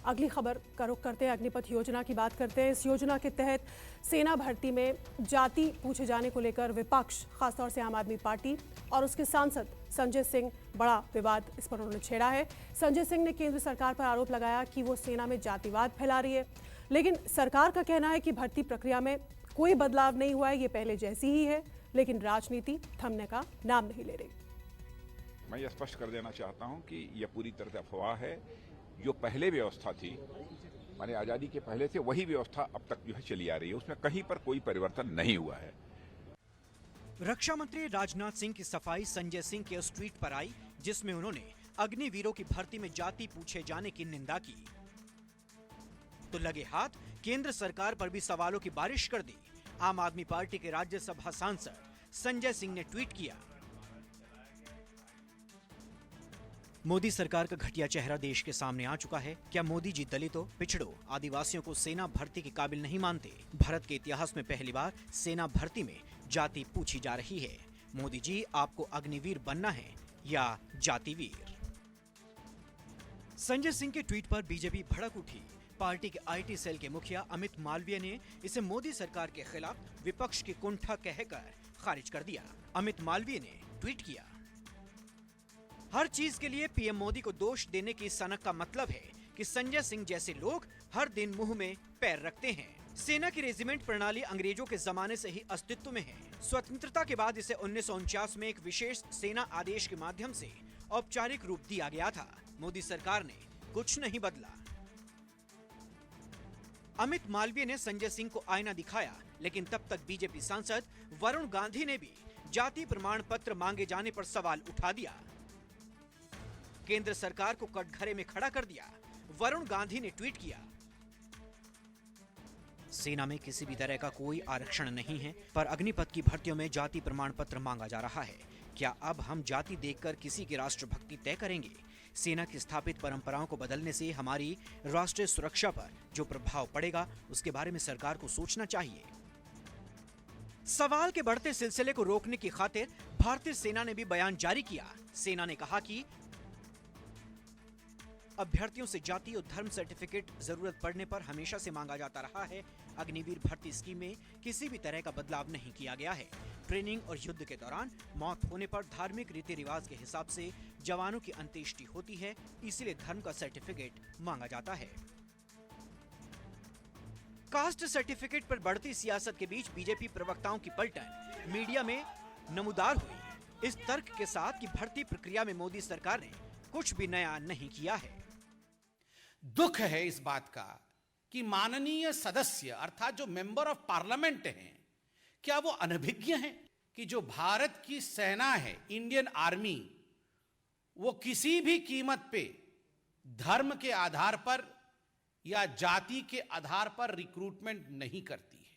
अगली खबर का रुख करते हैं, अग्निपथ योजना की बात करते हैं। इस योजना के तहत सेना भर्ती में जाति पूछे जाने को लेकर विपक्ष, खासतौर से आम आदमी पार्टी और उसके सांसद संजय सिंह, बड़ा विवाद इस पर उन्होंने छेड़ा है। संजय सिंह ने केंद्र सरकार पर आरोप लगाया कि वो सेना में जातिवाद फैला रही है, लेकिन सरकार का कहना है कि भर्ती प्रक्रिया में कोई बदलाव नहीं हुआ है, ये पहले जैसी ही है, लेकिन राजनीति थमने का नाम नहीं ले रही। मैं ये स्पष्ट कर देना चाहता हूं कि यह पूरी तरह से अफवाह है। जो पहले व्यवस्था थी, माने आजादी के पहले से वही व्यवस्था अब तक जो है चली आ रही है, उसमें कहीं पर कोई परिवर्तन नहीं हुआ है। रक्षा मंत्री राजनाथ सिंह की सफाई संजय सिंह के उस ट्वीट पर आई जिसमें उन्होंने अग्निवीरों की भर्ती में जाति पूछे जाने की निंदा की। तो लगे हाथ केंद्र सरकार पर भी सवालों की बारिश कर दी। आम आदमी पार्टी के राज्यसभा सांसद संजय सिंह ने ट्वीट किया, मोदी सरकार का घटिया चेहरा देश के सामने आ चुका है। क्या मोदी जी दलितों, पिछड़ों, आदिवासियों को सेना भर्ती के काबिल नहीं मानते? भारत के इतिहास में पहली बार सेना भर्ती में जाति पूछी जा रही है। मोदी जी, आपको अग्निवीर बनना है या जातिवीर? संजय सिंह के ट्वीट पर बीजेपी भड़क उठी। पार्टी के आईटी सेल के मुखिया अमित मालवीय ने इसे मोदी सरकार के खिलाफ विपक्ष की कुंठा कहकर खारिज कर दिया। अमित मालवीय ने ट्वीट किया, हर चीज के लिए पीएम मोदी को दोष देने की सनक का मतलब है कि संजय सिंह जैसे लोग हर दिन मुंह में पैर रखते हैं। सेना की रेजिमेंट प्रणाली अंग्रेजों के जमाने से ही अस्तित्व में है। स्वतंत्रता के बाद इसे 1949 में एक विशेष सेना आदेश के माध्यम से औपचारिक रूप दिया गया था। मोदी सरकार ने कुछ नहीं बदला। अमित मालवीय ने संजय सिंह को आईना दिखाया, लेकिन तब तक बीजेपी सांसद वरुण गांधी ने भी जाति प्रमाण पत्र मांगे जाने पर सवाल उठा दिया। केंद्र सरकार को कटघरे में खड़ा कर दिया। वरुण गांधी ने ट्वीट किया, सेना में किसी भी तरह का कोई आरक्षण नहीं है, पर अग्निपथ की भर्तियों में जाति प्रमाण पत्र मांगा जा रहा है। क्या अब हम जाति देखकर किसी की राष्ट्रभक्ति तय करेंगे? सेना की स्थापित परंपराओं को बदलने से हमारी राष्ट्रीय सुरक्षा पर जो प्रभाव पड़ेगा, उसके बारे में सरकार को सोचना चाहिए। सवाल के बढ़ते सिलसिले को रोकने की खातिर भारतीय सेना ने भी बयान जारी किया। सेना ने कहा कि अभ्यर्थियों से जाति और धर्म सर्टिफिकेट जरूरत पड़ने पर हमेशा से मांगा जाता रहा है। अग्निवीर भर्ती स्कीम में किसी भी तरह का बदलाव नहीं किया गया है। ट्रेनिंग और युद्ध के दौरान मौत होने पर धार्मिक रीति रिवाज के हिसाब से जवानों की अंत्येष्टि होती है, इसलिए धर्म का सर्टिफिकेट मांगा जाता है। कास्ट सर्टिफिकेट पर बढ़ती सियासत के बीच बीजेपी प्रवक्ताओं की पलटन मीडिया में नमूदार हुई, इस तर्क के साथ कि भर्ती प्रक्रिया में मोदी सरकार ने कुछ भी नया नहीं किया है। दुख है इस बात का कि माननीय सदस्य अर्थात जो मेंबर ऑफ पार्लियामेंट हैं, क्या वो अनभिज्ञ हैं कि जो भारत की सेना है, इंडियन आर्मी, वो किसी भी कीमत पे धर्म के आधार पर या जाति के आधार पर रिक्रूटमेंट नहीं करती है।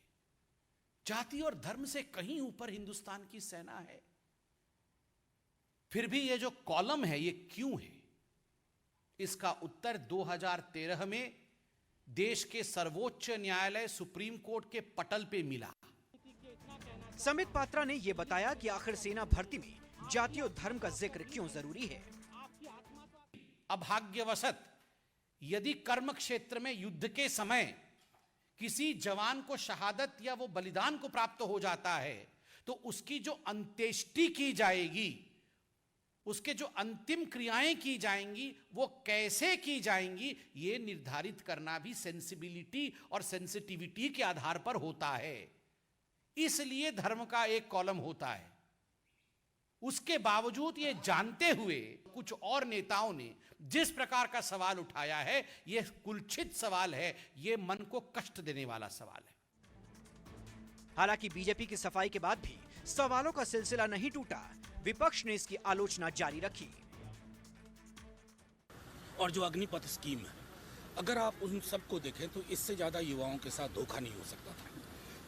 जाति और धर्म से कहीं ऊपर हिंदुस्तान की सेना है। फिर भी ये जो कॉलम है, ये क्यों है? इसका उत्तर 2013 में देश के सर्वोच्च न्यायालय सुप्रीम कोर्ट के पटल पे मिला। समित पात्रा ने यह बताया कि आखिर सेना भर्ती में जाति और धर्म का जिक्र क्यों जरूरी है। अभाग्यवशत यदि कर्म क्षेत्र में युद्ध के समय किसी जवान को शहादत या वो बलिदान को प्राप्त हो जाता है, तो उसकी जो अंत्येष्टि की जाएगी, उसके जो अंतिम क्रियाएं की जाएंगी, वो कैसे की जाएंगी, ये निर्धारित करना भी सेंसिबिलिटी और सेंसिटिविटी के आधार पर होता है। इसलिए धर्म का एक कॉलम होता है। उसके बावजूद ये जानते हुए कुछ और नेताओं ने जिस प्रकार का सवाल उठाया है, ये कुलछित सवाल है, ये मन को कष्ट देने वाला सवाल है। हालांकि बीजेपी की सफाई के बाद भी सवालों का सिलसिला नहीं टूटा। विपक्ष ने इसकी आलोचना जारी रखी। और जो अग्निपथ स्कीम है, अगर आप उन सबको देखें तो इससे ज्यादा युवाओं के साथ धोखा नहीं हो सकता था।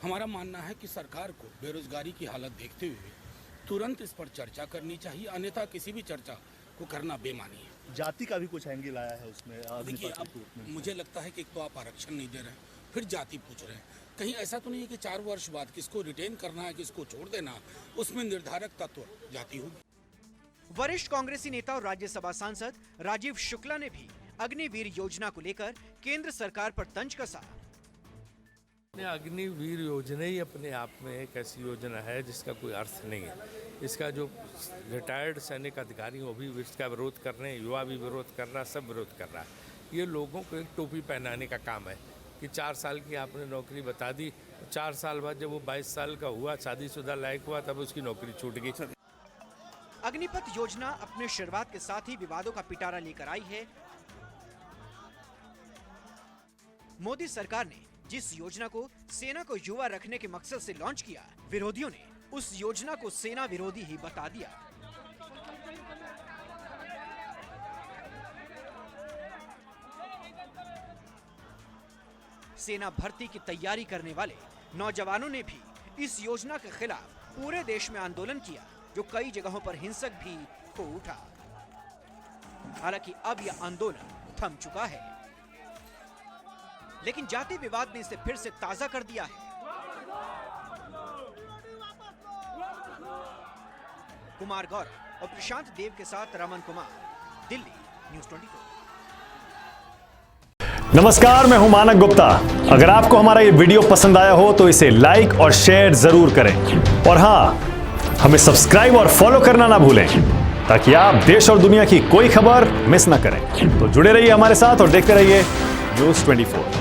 हमारा मानना है कि सरकार को बेरोजगारी की हालत देखते हुए तुरंत इस पर चर्चा करनी चाहिए, अन्यथा किसी भी चर्चा को करना बेमानी है। जाति का भी कुछ एंगल आया है उसमें। देखिए, अब मुझे लगता है कि एक तो आप आरक्षण नहीं दे रहे हैं, फिर जाति पूछ रहे हैं। कहीं ऐसा तो नहीं है कि 4 वर्ष बाद किसको रिटेन करना है, किसको छोड़ देना, उसमें निर्धारक तत्व जाति होगी। वरिष्ठ कांग्रेसी नेता और राज्यसभा सांसद राजीव शुक्ला ने भी अग्निवीर योजना को लेकर केंद्र सरकार पर तंज कसा। अग्निवीर योजना ही अपने आप में एक ऐसी योजना है जिसका कोई अर्थ नहीं है। इसका जो रिटायर्ड सैनिक अधिकारी वो भी इसका विरोध कर रहे हैं, युवा भी विरोध कर रहा है, सब विरोध कर रहा है। ये लोगों को एक टोपी पहनाने का काम है कि 4 साल की आपने नौकरी बता दी, 4 साल बाद जब वो 22 साल का हुआ, शादीशुदा लायक हुआ, तब उसकी नौकरी छूट गई। अग्निपथ योजना अपने शुरुआत के साथ ही विवादों का पिटारा लेकर आई है। मोदी सरकार ने जिस योजना को सेना को युवा रखने के मकसद से लॉन्च किया, विरोधियों ने उस योजना को सेना विरोधी ही बता दिया। सेना भर्ती की तैयारी करने वाले नौजवानों ने भी इस योजना के खिलाफ पूरे देश में आंदोलन किया, जो कई जगहों पर हिंसक भी हो उठा। हालांकि अब यह आंदोलन थम चुका है, लेकिन जाति विवाद ने इसे फिर से ताजा कर दिया है। कुमार गौरव और प्रशांत देव के साथ रमन कुमार, दिल्ली, न्यूज़ 24। नमस्कार, मैं हूं मानक गुप्ता। अगर आपको हमारा ये वीडियो पसंद आया हो तो इसे लाइक और शेयर जरूर करें, और हां, हमें सब्सक्राइब और फॉलो करना ना भूलें ताकि आप देश और दुनिया की कोई खबर मिस ना करें। तो जुड़े रहिए हमारे साथ और देखते रहिए न्यूज़ 24।